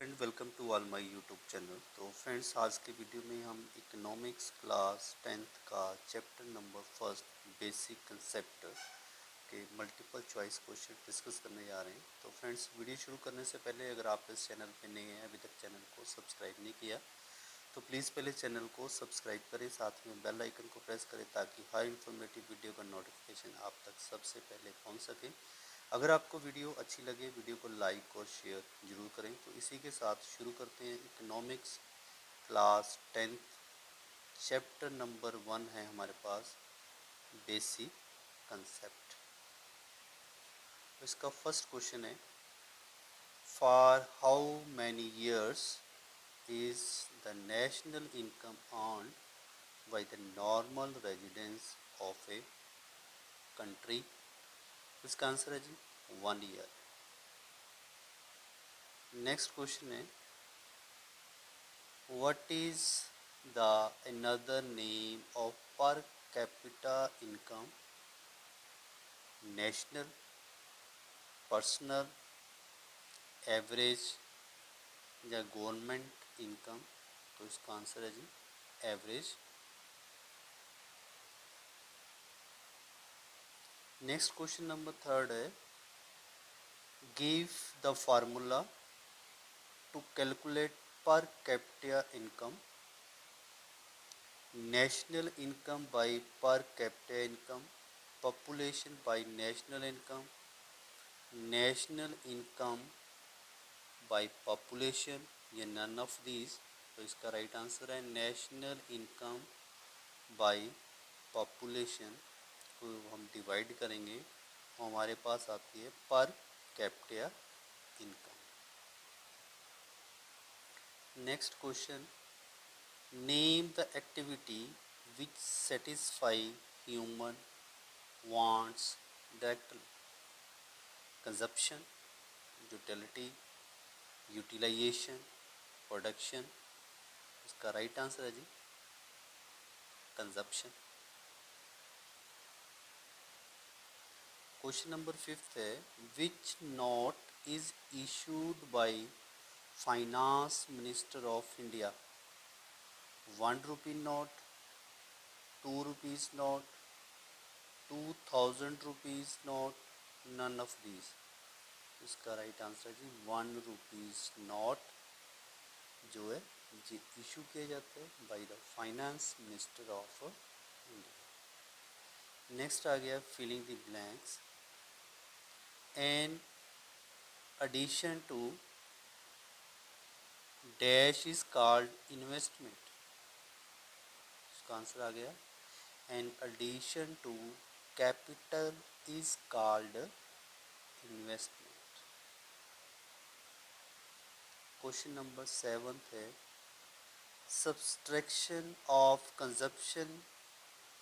Friend welcome to all my YouTube channel. तो friends आज के वीडियो में हम इकोनॉमिक्स क्लास 10th का chapter number first basic concept के मल्टीपल चॉइस क्वेश्चन डिस्कस करने जा रहे हैं। तो फ्रेंड्स वीडियो शुरू करने से पहले अगर आप इस चैनल पे नए हैं, अभी तक चैनल को सब्सक्राइब नहीं किया, तो प्लीज़ पहले चैनल को सब्सक्राइब करें, साथ में बेल आइकन को प्रेस करें ताकि हर इन्फॉर्मेटिव वीडियो का नोटिफिकेशन आप तक सबसे पहले पहुँच सके। अगर आपको वीडियो अच्छी लगे वीडियो को लाइक और शेयर ज़रूर करें। तो इसी के साथ शुरू करते हैं। Economics class 10th chapter number 1 है हमारे पास बेसिक कंसेप्ट। तो इसका फर्स्ट क्वेश्चन है, for how many years is the national income earned by the normal residence of a country. इसका आंसर है जी 1 ईयर। नेक्स्ट क्वेश्चन है, what is the another name of per capita income? National, personal, average या government income. तो इसका answer है जी average. Next question number third है, give the formula to calculate per capita income. National income by per capita income, population by national income, national income by population या none of these. तो इसका right answer है national income by population को हम divide करेंगे तो हमारे पास आती है per capita income. Next question, name the activity which satisfy human wants directly. Consumption, utility, utilization, production. इसका राइट आंसर है जी कंजप्शन। क्वेश्चन नंबर फिफ्थ है, which note is issued by finance minister of India. 1 rupee note, 2 rupees note, 2000 rupees note, none of these. इसका right answer है जी 1 rupees note जो है जी issue किए जाते हैं by the finance minister of India. Next आ गया filling the blanks. An addition to dash is called investment। इसका आंसर आ गया an addition to capital is called investment। क्वेश्चन नंबर 7 है, subtraction of consumption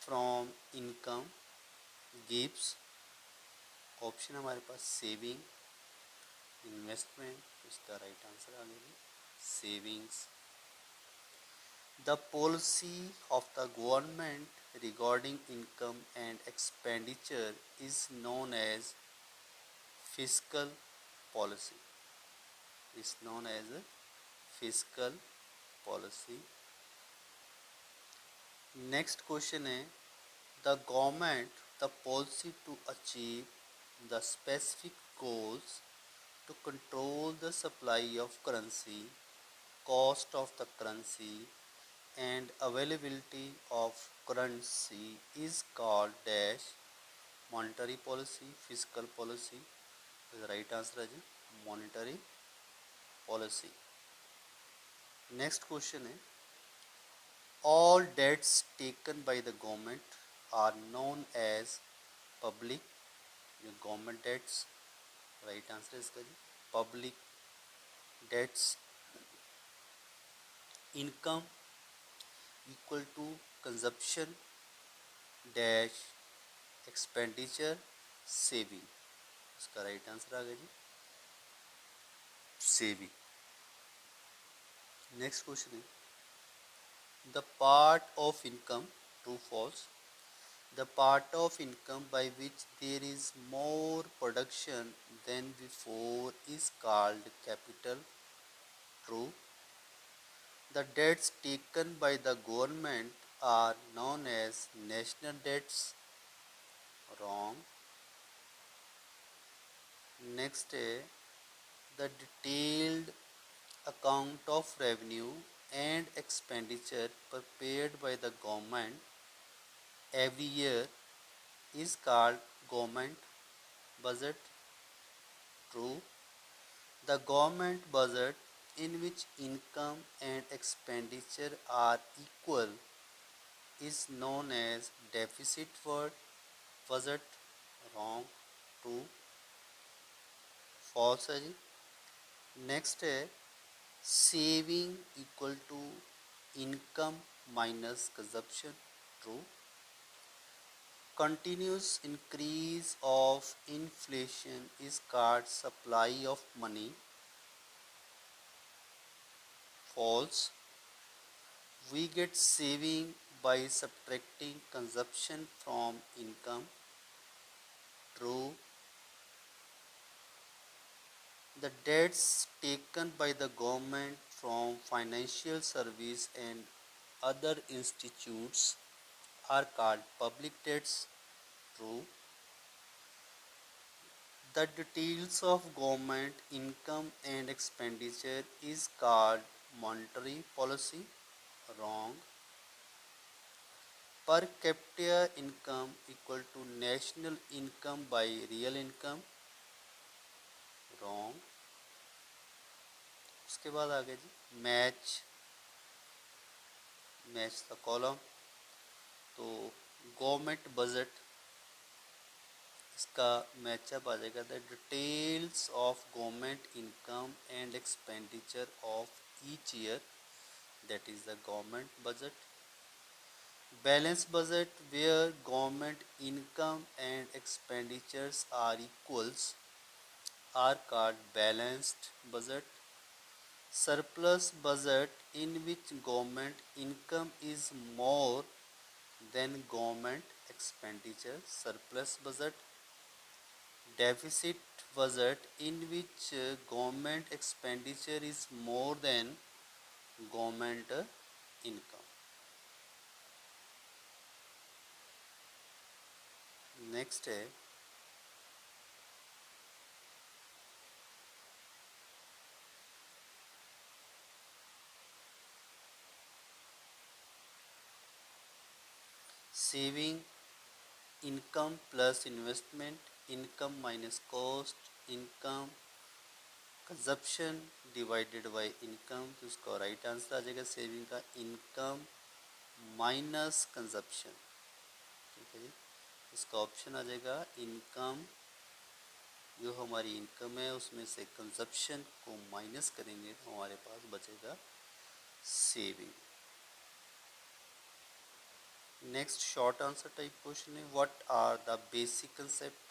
from income gives। Option हमारे पास सेविंग, इन्वेस्टमेंट। इसका राइट आंसर आ गया savings. The policy of the government regarding income and expenditure is known as fiscal policy। Is known as fiscal policy। Next question है, the government the policy to achieve the specific goals to control the supply of currency, cost of the currency and availability of currency is called dash monetary policy, fiscal policy। the right answer है जी monetary policy। next question है, all debts taken by the government are known as public या government debts। right answer है इसका जी public debts। income equal to consumption dash expenditure saving. इसका right answer आ गया जी सेविंग। नेक्स्ट क्वेश्चन है, the part of income true false. The part of income by which there is more production than before is called capital. True. The debts taken by the government are known as national debts. Wrong. Next, the detailed account of revenue and expenditure prepared by the government every year is called government budget. True. The government budget in which income and expenditure are equal is known as deficit budget. Wrong. True. False है जी. Next है saving equal to income minus consumption. True. Continuous increase of inflation is called supply of money. False. We get saving by subtracting consumption from income. True. The debts taken by the government from financial service and other institutes are called public debts. True. The details of government income and expenditure is called monetary policy. Wrong. Per capita income equal to national income by real income. Wrong. उसके बाद आगे जी match the column. तो government budget इसका match up आ जाएगा the details of government income and expenditure of each year that is the government budget. Balance budget where government income and expenditures are equals are called balanced budget. Surplus budget in which government income is more than government expenditure. Surplus budget. Deficit budget in which government expenditure is more than government income. Next है saving income plus investment, income minus cost, income consumption divided by income. तो उसका right answer आ जाएगा saving का income minus consumption. ठीक है जी. इसका option आ जाएगा income. जो हमारी इनकम है उसमें से कंजप्शन को माइनस करेंगे तो हमारे पास बचेगा saving. Next short answer type question है what are the basic concept.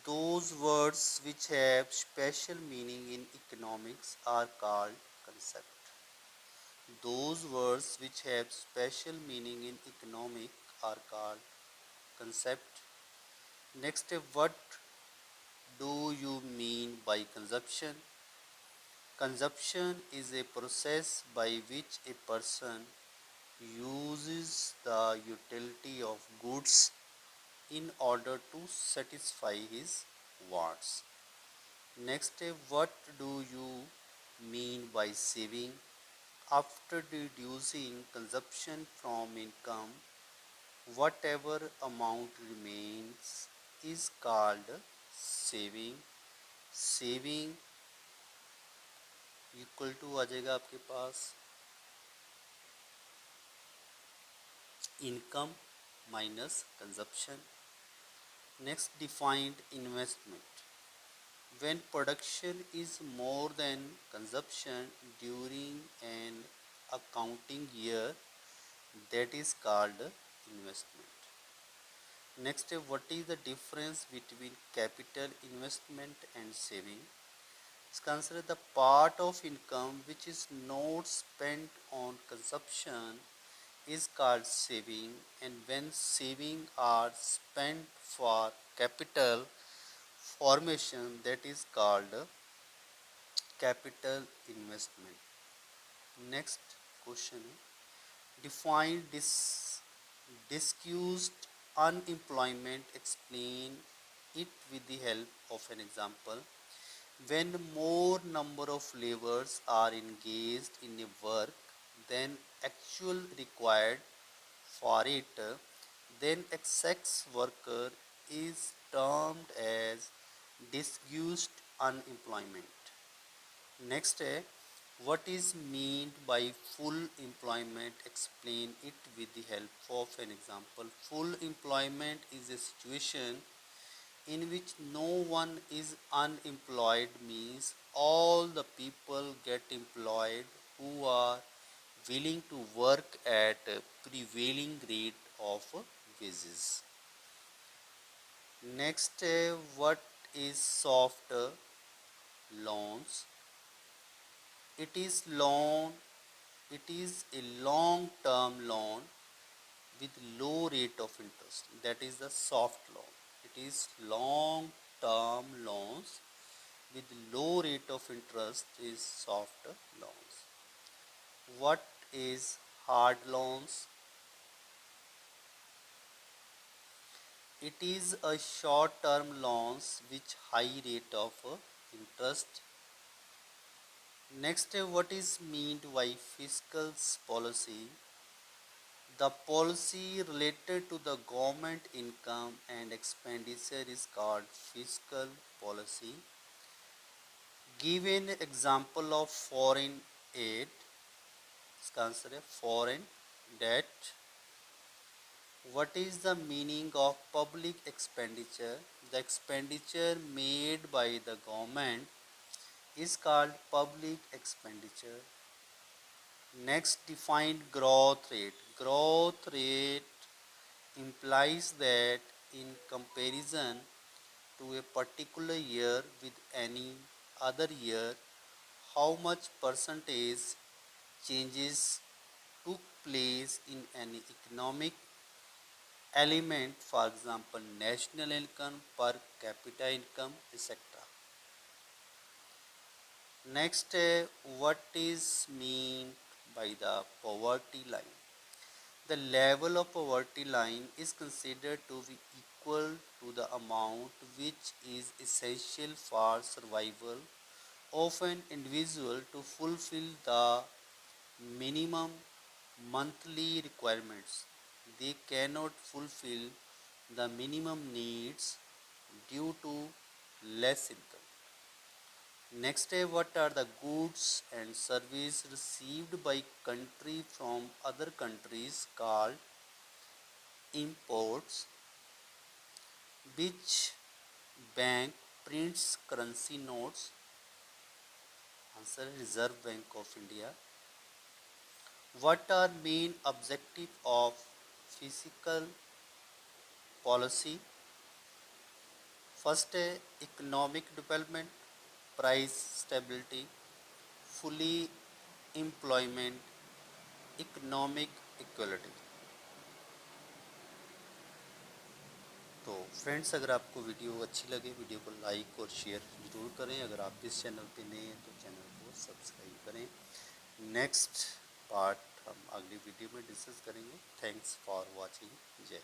Those words which have special meaning in economics are called concept. Those words which have special meaning in economic are called concept. Next, what do you mean by consumption? Consumption is a process by which a person uses the utility of goods in order to satisfy his wants. Next, what do you mean by saving? After deducing consumption from income, whatever amount remains is called saving. Saving equal to आ जाएगा आपके पास income minus consumption. Next, defined investment. When production is more than consumption during an accounting year, that is called investment. Next, what is the difference between capital investment and saving? इसका answer है the part of income which is not spent on consumption is called saving, and when saving are spent for capital formation that is called capital investment. Next question है, define discussed unemployment, explain it with the help of an example. When more number of laborers are engaged in a work than actual required for it, then a sex worker is termed as disguised unemployment. Next है, what is meant by full employment? Explain it with the help of an example. Full employment is a situation in which no one is unemployed, means all the people get employed who are willing to work at a prevailing rate of wages. Next, what is soft loans? It is loan. It is a long-term loan with low rate of interest. That is the soft loan. It is long-term loans with low rate of interest is soft loans. What is hard loans? It is a short-term loans with high rate of interest. Next, what is meant by fiscal policy? The policy related to the government income and expenditure is called fiscal policy. Give an example of foreign aid. इसका answer है foreign debt. What is the meaning of public expenditure? The expenditure made by the government is called public expenditure. Next, define growth rate. Growth rate implies that in comparison to a particular year with any other year, how much percentage changes took place in an economic element, for example, national income, per capita income, etc. Next, what is meant by the poverty line? The level of poverty line is considered to be equal to the amount which is essential for survival of an individual to fulfill the minimum monthly requirements. They cannot fulfill the minimum needs due to less income. Next, what are the goods and services received by country from other countries called imports? Which bank prints currency notes? Answer, Reserve Bank of India. What are main objective of fiscal policy? First, economic development, price stability, fully employment, economic equality. तो friends, अगर आपको video अच्छी लगे, video को like और share ज़रूर करें. अगर आप इस चैनल पे नए हैं तो चैनल को सब्सक्राइब करें. नेक्स्ट पार्ट हम अगली वीडियो में डिस्कस करेंगे. Thanks for watching. जय.